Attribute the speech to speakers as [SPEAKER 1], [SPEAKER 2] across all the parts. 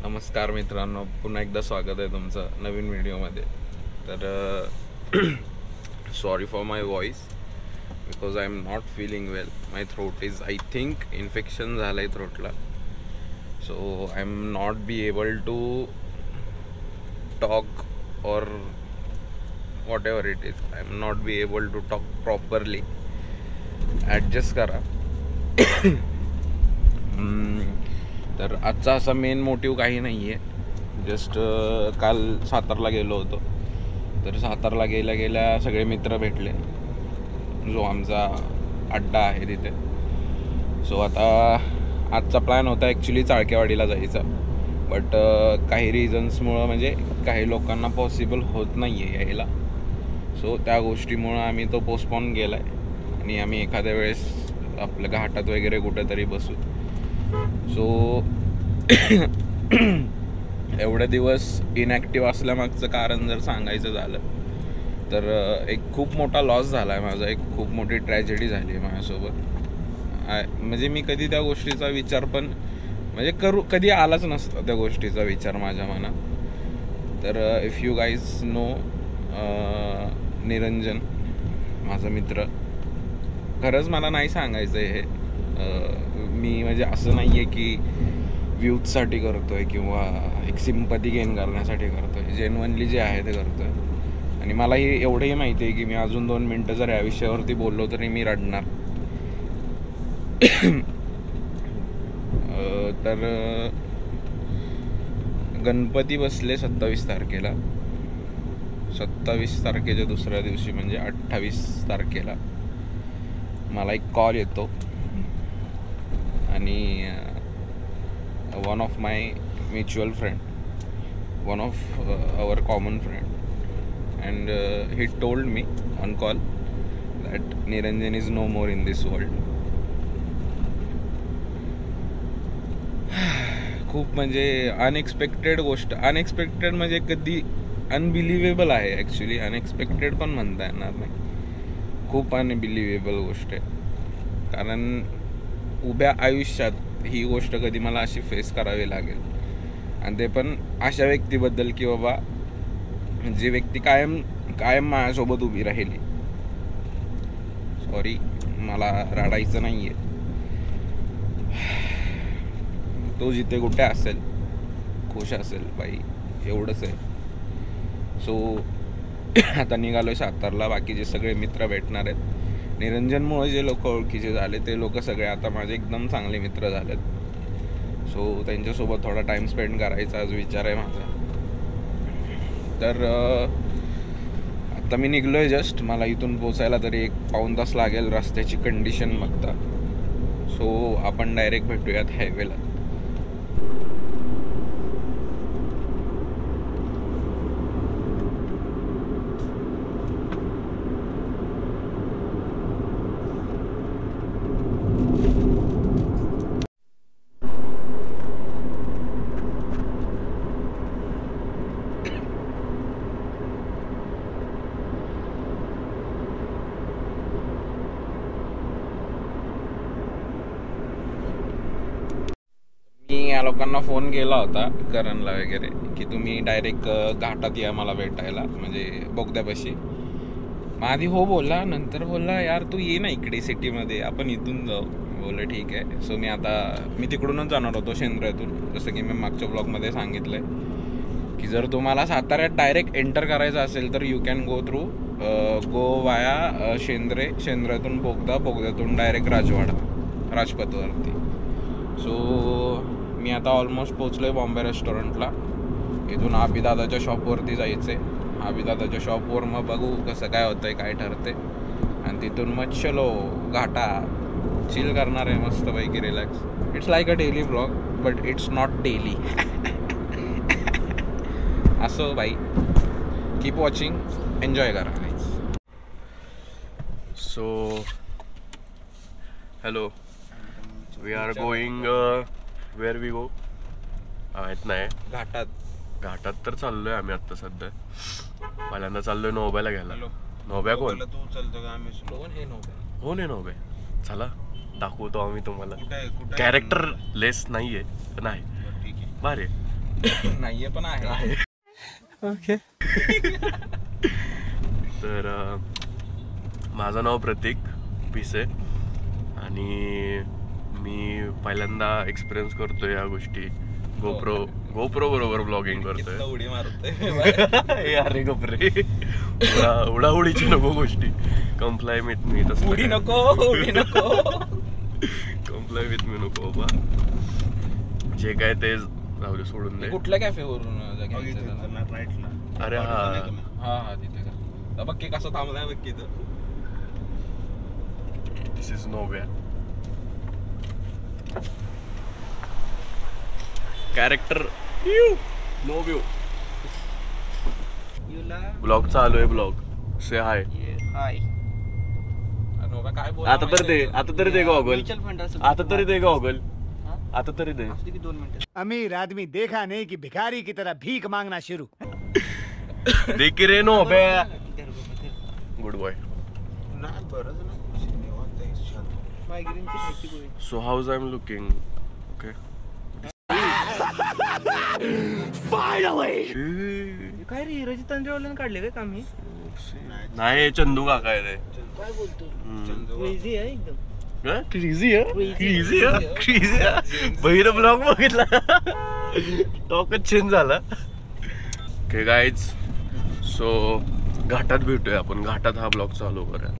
[SPEAKER 1] नमस्कार मित्रांनो, पुन्हा एकदा स्वागत आहे तुमचं नवीन व्हिडिओमध्ये. तर sorry for my voice because I am not feeling well. My throat is I think infection झालं आहे थ्रोटला. So I am not be able to talk or whatever it is. I am not be able to talk properly. Adjust करा. तर आजचा असा main motive काही नाही आहे. जस्ट काल सातारला गेलो होतो. तर सातारला गेल्या सगळे मित्र भेटले, जो आमचा अड्डा आहे तिथे. सो आता आजचा प्लॅन होता ॲक्च्युली चाळकेवाडीला जायचा, बट काही रिझन्समुळं म्हणजे काही लोकांना पॉसिबल होत नाही आहे यायला. सो त्या गोष्टीमुळं आम्ही तो पोस्टपोन केला आहे आणि आम्ही एखाद्या वेळेस आपल्या घाटात वगैरे कुठेतरी बसू. सो एवढे दिवस इनॅक्टिव्ह असल्यामागचं कारण जर सांगायचं झालं तर एक खूप मोठा लॉस झाला आहे माझा. एक खूप मोठी ट्रॅजेडी झाली आहे माझ्यासोबत. म्हणजे मी कधी त्या गोष्टीचा विचार पण म्हणजे कधी आलाच नसता त्या गोष्टीचा विचार माझ्या मनात. तर if you guys know, Niranjan माझा मित्र, खरंच मला नाही सांगायचं आहे हे. मी म्हणजे असं नाही आहे की व्ह्यूजसाठी करतो आहे किंवा एक सिम्पती गेन करण्यासाठी करतो आहे. जेन्युइनली जे आहे ते करतो आहे. आणि मलाही एवढंही माहिती आहे की मी अजून 2 मिनटं जर या विषयावरती बोललो तरी मी रडणार. तर गणपती बसले 27 तारखेला. 27 तारखेच्या दुसऱ्या दिवशी म्हणजे 28 तारखेला मला एक कॉल येतो आणि one of my mutual friend, one of our common friend, and he told me on call that Niranjan is no more in this world. खूप म्हणजे अनएक्सपेक्टेड गोष्ट. अनएक्सपेक्टेड म्हणजे कधी अनबिलिव्हेबल आहे. ॲक्च्युली अनएक्सपेक्टेड पण म्हणता येणार नाही. खूप अनबिलिव्हेबल गोष्ट आहे. कारण उभ्या आयुष्यात ही गोष्ट कधी मला अशी फेस करावी लागेल, आणि ते पण अशा व्यक्तीबद्दल की बाबा जी व्यक्ती कायम माझ्यासोबत उभी राहिली. सॉरी, मला रडायचं नाही आहे. तो जिथे कुठे असेल खुश असेल बाई, एवढंच आहे. सो आता निघालो आहे सातारला. बाकीचे सगळे मित्र भेटणार आहेत. निरंजनमुळे जे लोक ओळखीचे झाले ते लोक सगळे आता माझे एकदम चांगले मित्र झालेत. सो त्यांच्यासोबत थोडा टाईम स्पेंड करायचा आज विचार आहे माझा. तर आता मी निघलो आहे जस्ट. मला इथून पोचायला तरी 1-पाऊण तास लागेल रस्त्याची कंडिशन बघता. सो आपण डायरेक्ट भेटूयात हायवेला. मी या लोकांना फोन केला होता, करणला वगैरे, की तुम्ही डायरेक्ट घाटात या मला भेटायला, म्हणजे बोगद्यापाशी. मग आधी हो बोलला, नंतर बोलला यार तू ये ना इकडे सिटीमध्ये, आपण इथून जाऊ. बोललं ठीक आहे. सो मी तिकडूनच जाणार होतो, शेंद्र्यातून. जसं की मी मागच्या ब्लॉगमध्ये सांगितलं आहे की जर तुम्हाला साताऱ्यात डायरेक्ट एंटर करायचं असेल तर यू कॅन गो वाया शेंद्र्यातून बोगद्यातून डायरेक्ट राजपथवरती. सो मी आता ऑलमोस्ट पोचलो आहे बॉम्बे रेस्टॉरंटला. इथून आबीदादाच्या शॉपवरती जायचं आहे. आबीदादाच्या शॉपवर मग बघू कसं काय होतं आहे, काय ठरते. आणि तिथून मग चलो घाटा चिल करणार आहे मस्तपैकी, relax. It's like a daily vlog but it's not daily. असो बाई, कीप वॉचिंग, एन्जॉय करा.
[SPEAKER 2] So hello, we are going where we go माहीत नाही. घाटात तर चाललोय आम्ही आत्ता सध्या. पहिल्यांदा चाललोय नोब्याला घ्यायला. नोब्या कोण?
[SPEAKER 1] तू चालतो का? आम्ही
[SPEAKER 2] कोण आहे नोब्या? चला दाखवतो आम्ही तुम्हाला. कॅरेक्टर लेस नाहीये, नाही भारी.
[SPEAKER 1] नाहीये पण आहे.
[SPEAKER 2] ओके. तर माझं नाव प्रतीक पिसे आणि मी पहिल्यांदा एक्सपिरियन्स करतोय या गोष्टी. गोप्रो बरोबर ब्लॉगिंग करतोय.
[SPEAKER 1] उडी मारतोय.
[SPEAKER 2] अरे गोपरे, उडाउडीची नको गोष्टी. Comply with me.
[SPEAKER 1] उडी नको.
[SPEAKER 2] कम्प्लाय विथ मी नको बाबा. जे काय ते जाऊ दे, सोडून दे.
[SPEAKER 1] कुठल्या कॅफेवरून
[SPEAKER 2] अरे
[SPEAKER 1] हा तिथे का बघ की कसं थांबलाय बघ की.
[SPEAKER 2] दिस इज नोव्या. Character no view. ब्लॉग चालू आहे. Blog say hi.
[SPEAKER 1] काय बोल.
[SPEAKER 2] आता तरी दे गॉगल. आता तरी दे.
[SPEAKER 3] अमीर आदमी देखा नहीं कि भिखारी की तरह भीख मांगना शुरू.
[SPEAKER 2] देख रे नो बे. Good boy. So how's I am looking. Okay.
[SPEAKER 4] काय रे रजित तांत्रेवाल्यानं काढले काय काम? हे
[SPEAKER 2] नाही, चंदू काका आहे ते.
[SPEAKER 4] काय बोलतो? क्रेझी आहे एकदम.
[SPEAKER 2] क्रेझी बहिर ब्लॉग बघितला. टॉकच चेंज झाला. ओके गाईज, सो घाटात भेटूया आपण. घाटात हा ब्लॉग चालू करूया.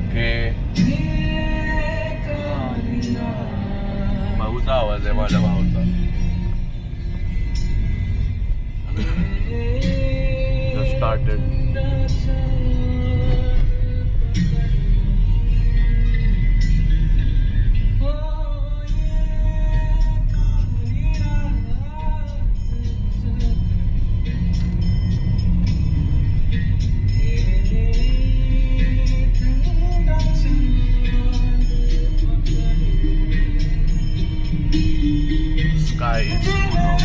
[SPEAKER 2] ओके. भाऊचा आवाज आहे, माझ्या भाऊचा. Just started. Sky is full of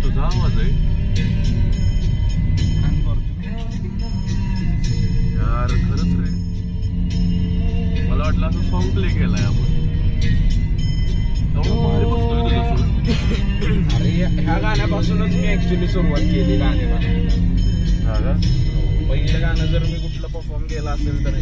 [SPEAKER 2] तुझा आवाज आहे यार. खरंच रे, मला वाटलं असं सॉन्ग प्ले केलाय आपण. भारी बसतोय तुझं.
[SPEAKER 1] अरे ह्या गाण्यापासूनच मी ऍक्च्युली सुरुवात केली गाणे म्हणायला. पहिलं गाणं जर मी कुठलं परफॉर्म केलं असेल तर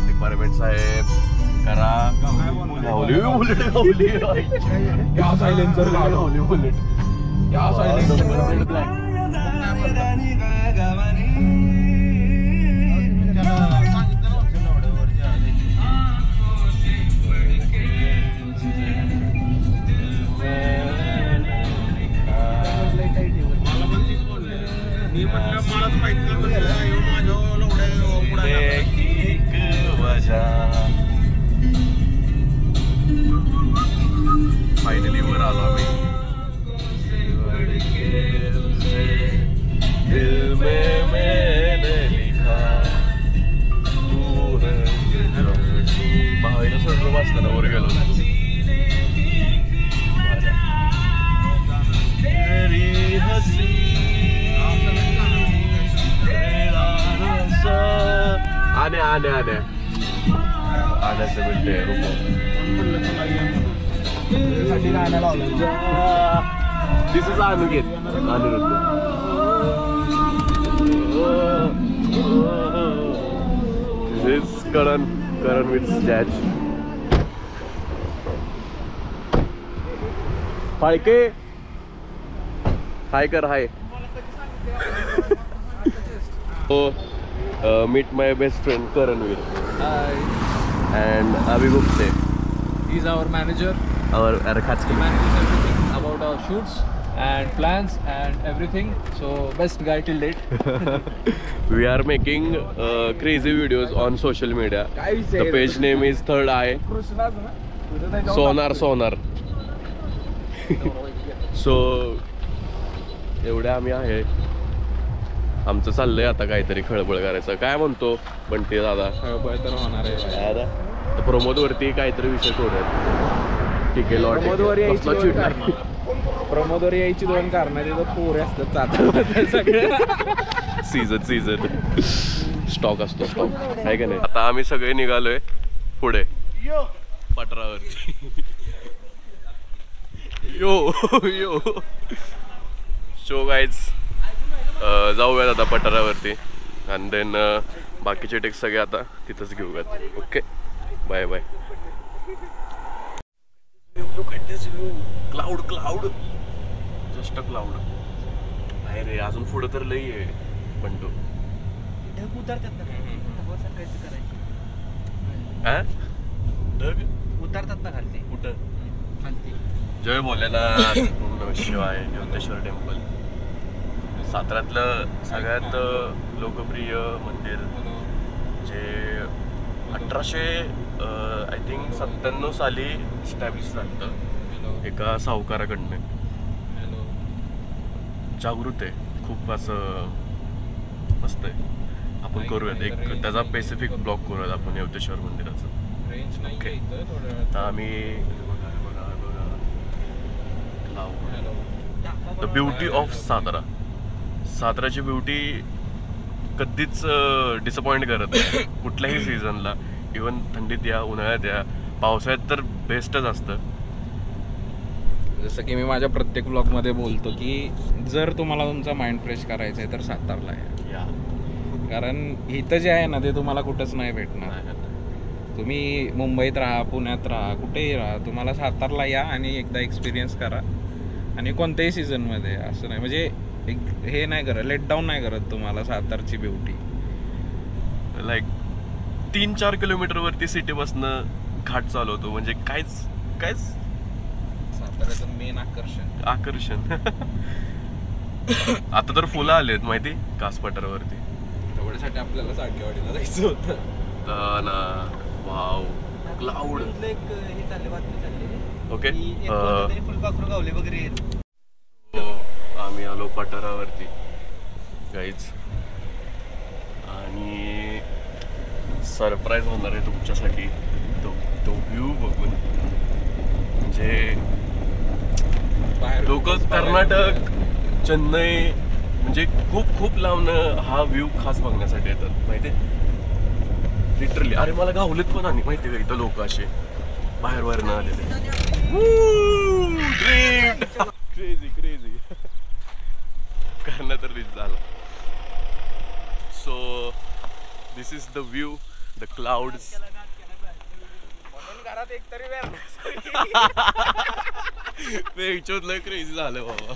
[SPEAKER 2] डिपार्टमेंट साहेब करा. फायनली वर आलो आम्ही. दिल में मैंने लिखा तू है. भाईला सोडलं वाचताना वर गेलो. तेरी हसी आण्याचे मिळते दिस इज अनुगेत Aniruddh. This is Karan with Jazz. Phalke hi कर. Hi. meet my best friend Karanveer.
[SPEAKER 1] Hi.
[SPEAKER 2] And Avi Gupte.
[SPEAKER 1] He's our manager.
[SPEAKER 2] Our Khachki
[SPEAKER 1] manages everything about our
[SPEAKER 5] shoots and plans and everything. So best guy till date.
[SPEAKER 2] We are making crazy videos on social media. The page name is Third Eye. Sonar. So एवढे आम्ही आहे. आमचं चाललंय आता काहीतरी खळबळ करायचं. काय म्हणतो बंटी दादा?
[SPEAKER 1] खळबळ तर होणार आहे
[SPEAKER 2] तर प्रमोद वरती काहीतरी विषय करूयात. ठीक आहे.
[SPEAKER 1] प्रमोदवर यायची 2 कारणं. तिथं पोरे असतात सगळं.
[SPEAKER 2] सीझन स्टॉक असतो आहे का नाही. आता आम्ही सगळे निघालोय पुढे पटरावरती. यो सो गाईज जाऊयात आता पठारावरती आणि देन बाकीचे टेक्स सगळे आता तिथंच घेऊयात. Okay bye bye. Cloud just a cloud आहे रे. अजून पुढं तर लई आहे पण तो
[SPEAKER 4] ढग उतरतात ना करायचं. ढग उतरतात ना खालती.
[SPEAKER 2] कुठं
[SPEAKER 4] खालती
[SPEAKER 2] जय भोलेनाथ शिवाय योगेश्वर टेम्पल. साताऱ्यातलं सगळ्यात लोकप्रिय मंदिर जे 1800 आय थिंक 97 साली स्टॅब्लिश झालं एका सावकाराकडनं. जागृत आहे खूप असं मस्त आहे. आपण करूयात एक त्याचा स्पेसिफिक ब्लॉग करूयात आपण योगेश्वर मंदिराचं. आता आम्ही द ब्युटी ऑफ साताराची ब्युटी कधीच डिसअपॉइंट करत नाही कुठल्याही सीझनला. इवन थंडीत या उन्हाळ्यात या पावसाळ्यात तर बेस्टच असतं.
[SPEAKER 1] जसं की मी माझ्या प्रत्येक ब्लॉगमध्ये बोलतो की जर तुम्हाला तुमचा माइंड फ्रेश करायचा आहे तर सातारला या. कारण इथं जे आहे ना ते तुम्हाला कुठंच नाही भेटणार. तुम्ही मुंबईत राहा, पुण्यात राहा, कुठेही राहा, तुम्हाला सातारला या आणि एकदा एक्सपिरियन्स करा. आणि कोणत्याही सीझनमध्ये असं नाही म्हणजे हे नाही करत, लेट डाऊन नाही करत तुम्हाला सातारची ब्युटी.
[SPEAKER 2] लाईक 3-4 किलोमीटरवरती सिटीपासनं घाट चालवतो म्हणजे कायच
[SPEAKER 1] साताऱ्याचं मेन आकर्षण.
[SPEAKER 2] आता तर फुलं आलेत माहिती कास पठारावरती.
[SPEAKER 1] तेवढ्यासाठी आपल्याला साठेवाडीला जायचं होतं
[SPEAKER 2] ना. Wow cloud.
[SPEAKER 4] हे चालले बातमी चालली.
[SPEAKER 2] ओके
[SPEAKER 4] फुलपाखरू गावले वगैरे.
[SPEAKER 2] आम्ही आलो पठारावरती गाईज आणि सरप्राईज होणार आहे तुमच्यासाठी तो व्ह्यू बघून. म्हणजे लोक कर्नाटक, चेन्नई म्हणजे खूप लांबनं हा व्ह्यू खास बघण्यासाठी येतात माहिती आहे. लिटरली अरे मला गावलेत पण आणि माहिती आहे का इथं लोक असे बाहेर न आलेले. क्रेझी कर्नाटक रीच झाला. So this is the view, the clouds.
[SPEAKER 1] घरात एक तरी
[SPEAKER 2] वेळ क्रेझी झालं बाबा.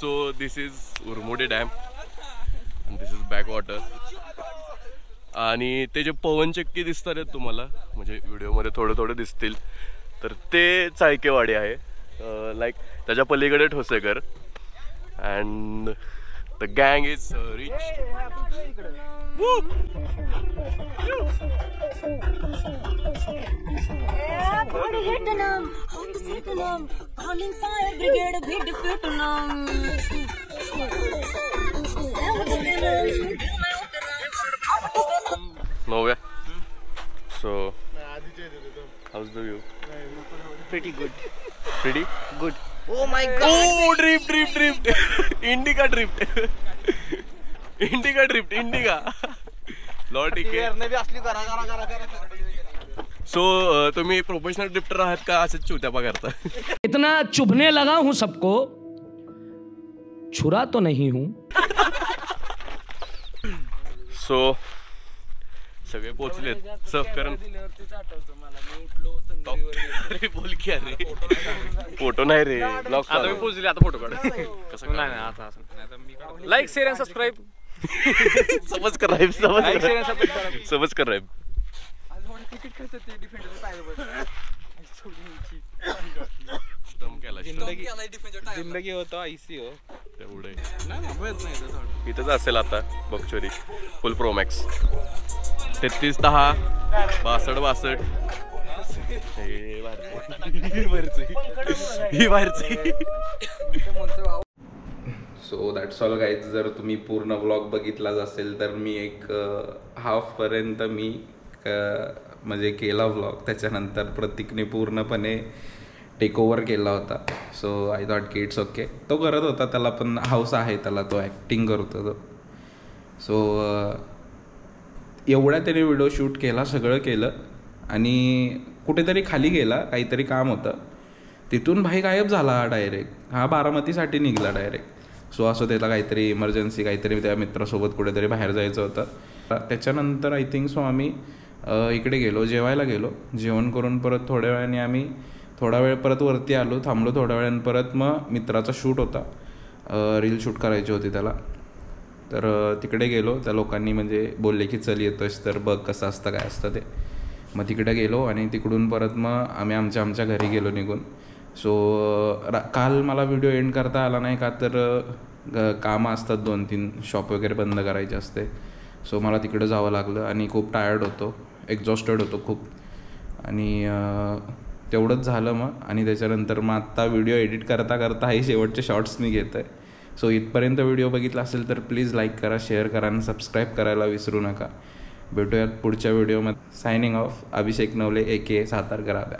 [SPEAKER 2] So this is Urmodi dam and this is backwater. आणि ते जे पवनचक्की दिसतात आहेत तुम्हाला म्हणजे व्हिडिओमध्ये थोडे दिसतील तर ते चाळकेवाडी आहे. लाईक त्याच्या पलीकडे ठोसेकर अँड द गँग is rich. Nowhere. So, how's the view?
[SPEAKER 4] Pretty good.
[SPEAKER 2] Pretty
[SPEAKER 4] Good. Oh my god.
[SPEAKER 2] Oh, drift. Indica drift. Indica. Lot इके. सो तुम्ही प्रोफेशनल ड्रिफ्टर आहात का असंच चुत्यापा करता?
[SPEAKER 6] इतना चुभने लगा हूं सबको, छुरा तो नहीं हूं.
[SPEAKER 2] सो सगळे पोचलेत. सहकरण बोल की अरे फोटो नाही रे ब्लॉग.
[SPEAKER 5] आता मी पोहोचले, आता फोटो काढ.
[SPEAKER 2] कसं
[SPEAKER 5] नाही आता असं. Like share and subscribe.
[SPEAKER 2] समज कर दम केला
[SPEAKER 1] जिंदगी होतो आयसी हो
[SPEAKER 2] तेवढे
[SPEAKER 1] नाही
[SPEAKER 2] इथंच असेल आता बकचोरी full pro max 3310 62
[SPEAKER 1] so that's all guys. जर तुम्ही पूर्ण व्लॉग बघितलाच असेल तर मी एक हाफपर्यंत मी म्हणजे केला व्लॉग. त्याच्यानंतर प्रतीकने पूर्णपणे टेक ओव्हर केला होता. सो आय थॉट की इट्स ओके. तो करत होता, त्याला पण हाऊस आहे, त्याला तो ॲक्टिंग करतो तो. सो एवढ्या त्याने व्हिडिओ शूट केला, सगळं केलं आणि कुठेतरी खाली गेला, काहीतरी काम होतं. तिथून भाई गायब झाला डायरेक्ट. हा बारामतीसाठी निघाला डायरेक्ट. सो असं त्याला काहीतरी इमर्जन्सी, काहीतरी त्या मित्रासोबत कुठेतरी बाहेर जायचं होतं. त्याच्यानंतर आय थिंक सो आम्ही इकडे गेलो, जेवायला गेलो. जेवण करून परत थोड्या वेळाने आम्ही थोडा वेळ परत वरती आलो, थांबलो थोड्या वेळानं. परत मग मित्राचा शूट होता, रील शूट करायची होती त्याला. तर तिकडे गेलो. त्या लोकांनी म्हणजे बोलले की चल येतोयस तर बघ कसं असतं काय असतं ते. मग तिकडे गेलो आणि तिकडून परत मग आम्ही आमच्या घरी गेलो निघून. सो काल मला व्हिडिओ एंड करता आला नाही का तर कामं असतात 2-3, शॉप वगैरे बंद करायचे असते. सो मला तिकडे जावं लागलं आणि खूप टायर्ड होतो, एक्झॉस्टेड होतो खूप. आणि तेवढंच झालं मग. आणि त्याच्यानंतर मग आत्ता व्हिडिओ एडिट करता करता हे शेवटचे शॉर्ट्स मी घेत आहे. सो इथपर्यंत व्हिडिओ बघितला असेल तर प्लीज लाईक करा, शेअर करा आणि सबस्क्राईब करायला विसरू नका. भेटूयात पुढच्या व्हिडिओमध्ये. सायनिंग ऑफ, अभिषेक नवले AK सातारकर आब्या.